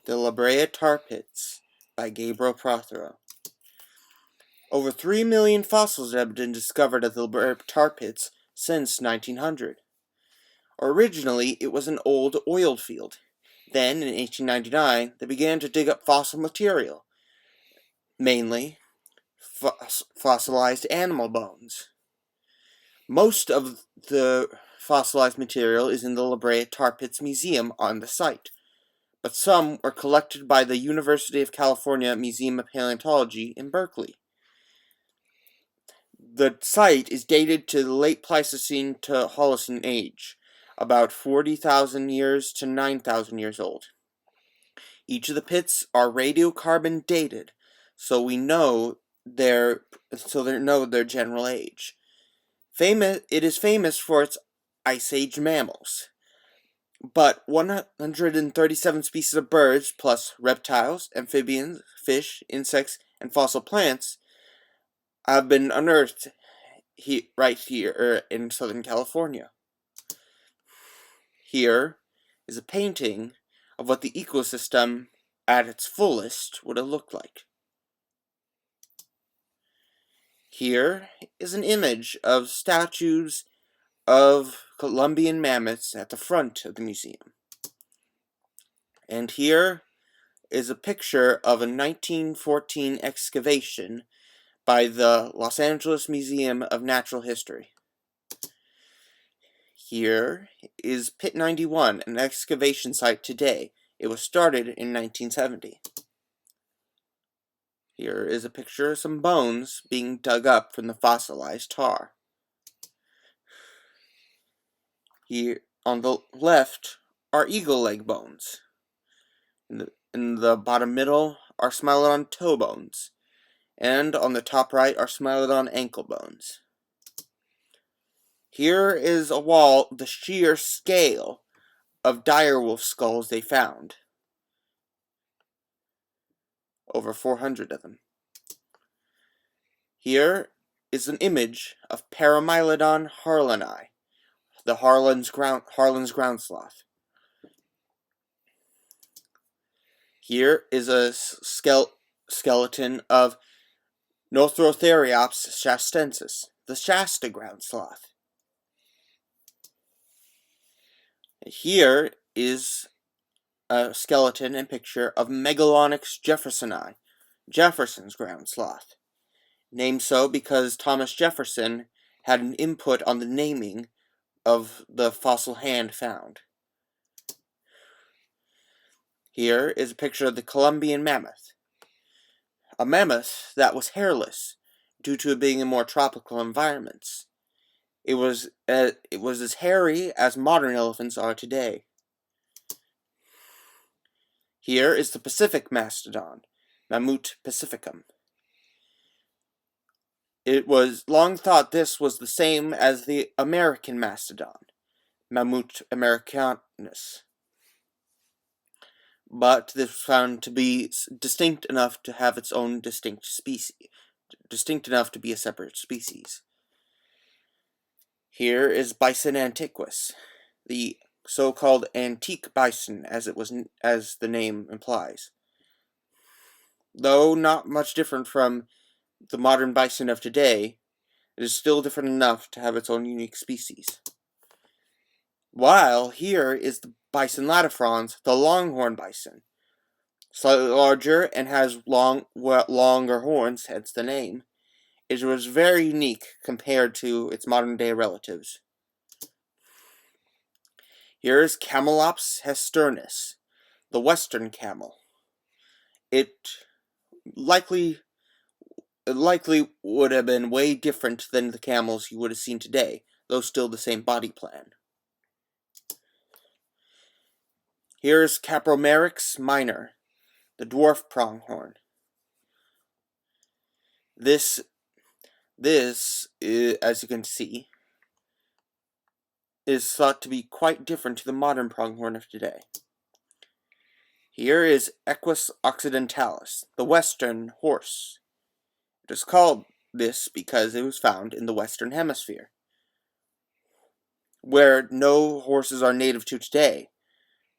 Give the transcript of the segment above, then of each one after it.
The La Brea Tar Pits by GabrielProthero. Over 3 million fossils have been discovered at the La Brea Tar Pits since 1900. Originally, it was an old oil field. Then, in 1899, they began to dig up fossil material, mainly fossilized animal bones. Most of the fossilized material is in the La Brea Tar Pits Museum on the site, but some were collected by the University of California Museum of Paleontology in Berkeley. The site is dated to the late Pleistocene to Holocene age, about 40,000 years to 9,000 years old. Each of the pits are radiocarbon dated, so we know their general age. It is famous for its Ice Age mammals, but 137 species of birds, plus reptiles, amphibians, fish, insects, and fossil plants have been unearthed right here in Southern California. Here is a painting of what the ecosystem at its fullest would have looked like. Here is an image of statues of Columbian mammoths at the front of the museum. And here is a picture of a 1914 excavation by the Los Angeles Museum of Natural History. Here is Pit 91, an excavation site today. It was started in 1970. Here is a picture of some bones being dug up from the fossilized tar. Here on the left are eagle leg bones. In the bottom middle are Smilodon toe bones. And on the top right are Smilodon ankle bones. Here is a wall, the sheer scale of direwolf skulls they found. Over 400 of them. Here is an image of Paramylodon harlani, the Harlan's ground sloth. Here is a skeleton of Northrotheriops shastensis, the Shasta ground sloth. Here is a skeleton and picture of Megalonyx jeffersoni, Jefferson's ground sloth, named so because Thomas Jefferson had an input on the naming of the fossil hand found. Here is a picture of the Columbian mammoth, a mammoth that was hairless due to it being in more tropical environments. It was as hairy as modern elephants are today. Here is the Pacific mastodon, Mammut pacificum. It was long thought this was the same as the American mastodon, Mammut americanus. But this was found to be distinct enough to have its own distinct enough to be a separate species. Here is Bison antiquus, the so-called antique bison, as the name implies. Though not much different from the modern bison of today, it is still different enough to have its own unique species. While here is the Bison latifrons, the longhorn bison, slightly larger and has longer horns, hence the name. It was very unique compared to its modern-day relatives. Here is Camelops hesternus, the western camel. It likely would have been way different than the camels you would have seen today, though still the same body plan. Here is Capromeryx minor, the dwarf pronghorn. This is, as you can see, is thought to be quite different to the modern pronghorn of today. Here is Equus occidentalis, the western horse. It is called this because it was found in the Western Hemisphere, where no horses are native to today,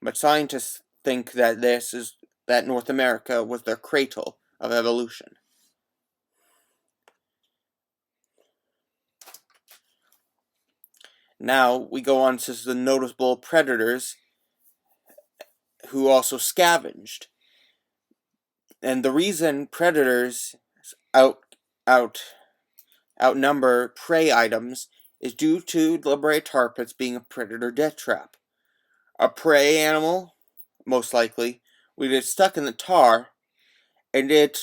but scientists think that this is that North America was their cradle of evolution. Now we go on to the notable predators who also scavenged. And the reason predators outnumber prey items is due to La Brea tar pits being a predator death trap. A prey animal, most likely, would get stuck in the tar, and its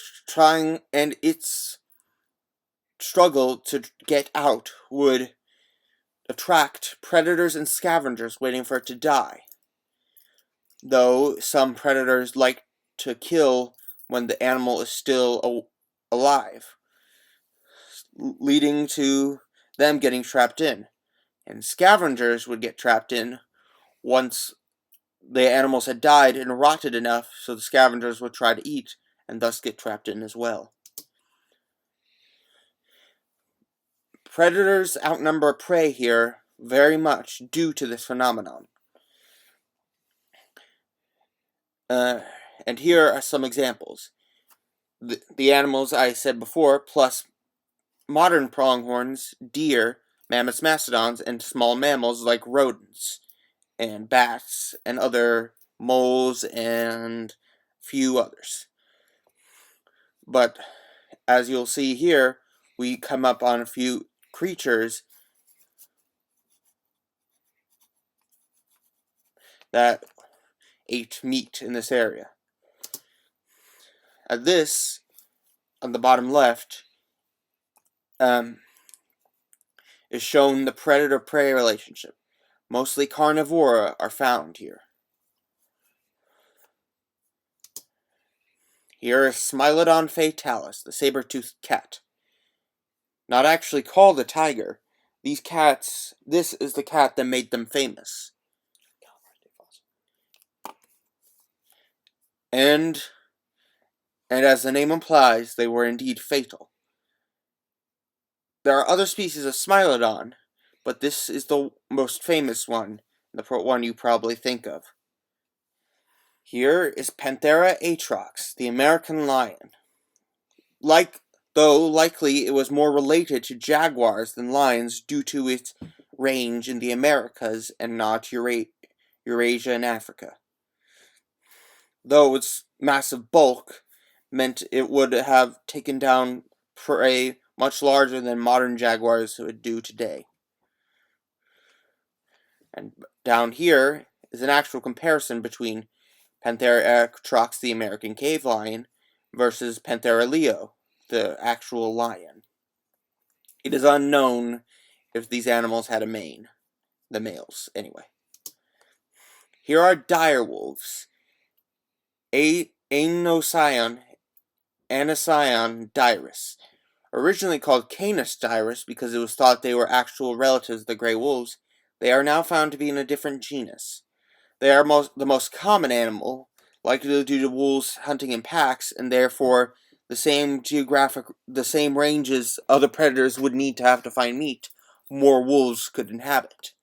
struggle to get out would attract predators and scavengers waiting for it to die. Though some predators like to kill when the animal is still alive, leading to them getting trapped in. And scavengers would get trapped in once the animals had died and rotted enough so the scavengers would try to eat and thus get trapped in as well. Predators outnumber prey here very much due to this phenomenon. And here are some examples. The animals I said before, plus modern pronghorns, deer, mammoths, mastodons, and small mammals like rodents and bats and other moles and few others. But as you'll see here, we come up on a few creatures that ate meat in this area. This, on the bottom left, is shown the predator-prey relationship. Mostly carnivora are found here. Here is Smilodon fatalis, the saber-toothed cat. Not actually called a tiger. This is the cat that made them famous. And as the name implies, they were indeed fatal. There are other species of Smilodon, but this is the most famous one, the one you probably think of. Here is Panthera atrox, the American lion. Though likely it was more related to jaguars than lions due to its range in the Americas and not Eurasia and Africa. Though its massive bulk meant it would have taken down prey much larger than modern jaguars would do today. And down here is an actual comparison between Panthera atrox, the American cave lion, versus Panthera leo, the actual lion. It is unknown if these animals had a mane. The males, anyway. Here are dire wolves. Anocyon dirus. Originally called Canis dirus because it was thought they were actual relatives of the gray wolves, they are now found to be in a different genus. They are the most common animal, likely due to wolves hunting in packs, and therefore the same ranges other predators would need to have to find meat, more wolves could inhabit.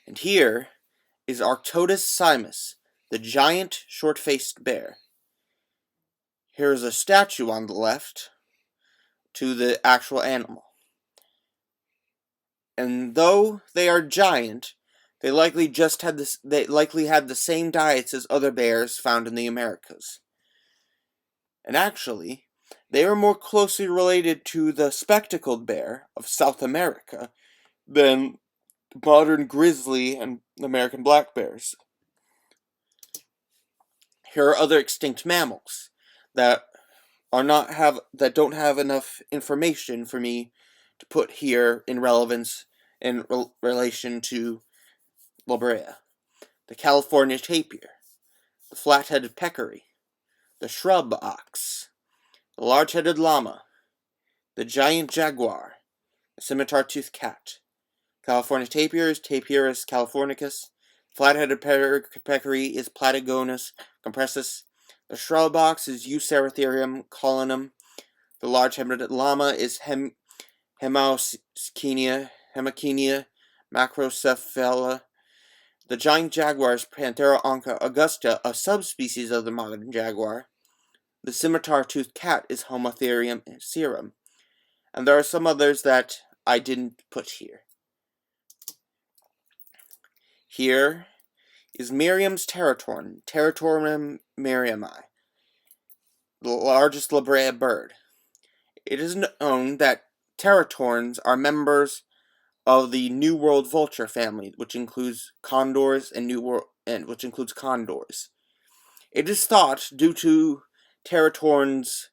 And here is Arctodus simus, the giant short-faced bear. Here is a statue on the left to the actual animal. And though they are giant, they likely had the same diets as other bears found in the Americas. And actually, they are more closely related to the spectacled bear of South America than modern grizzly and American black bears. Here are other extinct mammals that don't have enough information for me to put here in relevance in relation to La Brea. The California tapir, the flat-headed peccary, the shrub ox, the large-headed llama, the giant jaguar, the scimitar-toothed cat. California tapir is Tapirus californicus. Flat-headed peccary is Platygonus compressus. The shrub ox is Eucerotherium collinum. The large-headed llama is Hemachenia macrocephala. The giant jaguar is Panthera onca augusta, a subspecies of the modern jaguar. The scimitar-toothed cat is Homotherium serum. And there are some others that I didn't put here. Here is Merriam's teratorn, Teratornum merriami, the largest La Brea bird. It is known that teratorns are members of the New World vulture family, which includes condors and which includes condors. It is thought, due to teratorns'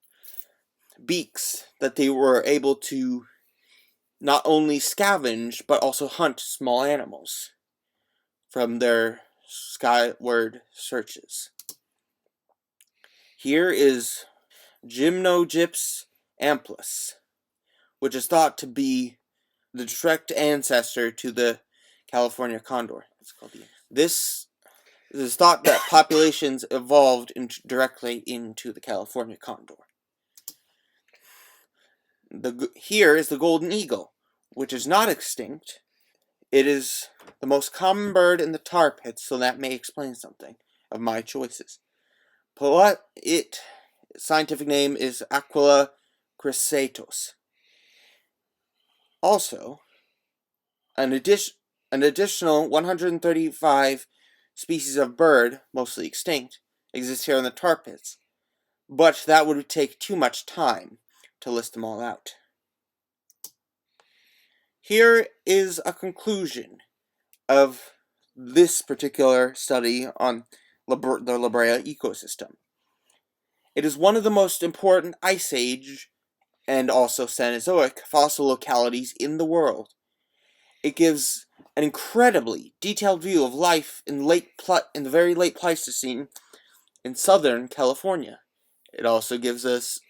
beaks, that they were able to not only scavenge but also hunt small animals from their skyward searches. Here is Gymnogyps amplus, which is thought to be the direct ancestor to the California condor. This is thought that populations evolved directly into the California condor. Here is the golden eagle, which is not extinct. It is the most common bird in the tar pits, so that may explain something of my choices. Its scientific name is Aquila chrysaetos. Also, an additional 135 species of bird, mostly extinct, exist here in the tar pits, but that would take too much time to list them all out. Here is a conclusion of this particular study on the La Brea ecosystem. It is one of the most important Ice Age and also Cenozoic fossil localities in the world. It gives an incredibly detailed view of life in the very late Pleistocene in southern California. It also gives us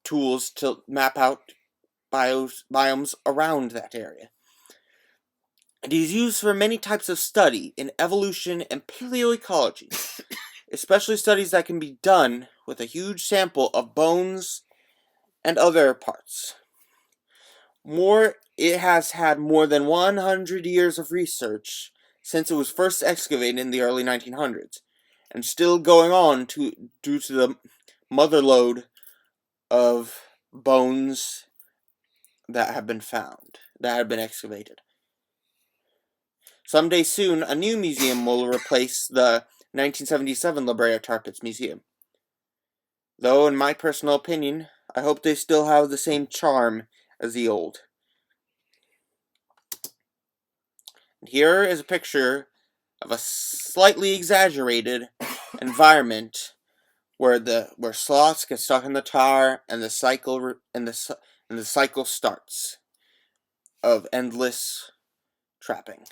tools to map out biomes around that area. It is used for many types of study in evolution and paleoecology, especially studies that can be done with a huge sample of bones and other parts. It has had more than 100 years of research since it was first excavated in the early 1900s, and still going on due to the motherlode of bones that have been found, that have been excavated. Someday soon, a new museum will replace the 1977 La Brea Tar Pits Museum. Though, in my personal opinion, I hope they still have the same charm as the old. And here is a picture of a slightly exaggerated environment where sloths get stuck in the tar and the cycle starts of endless trapping.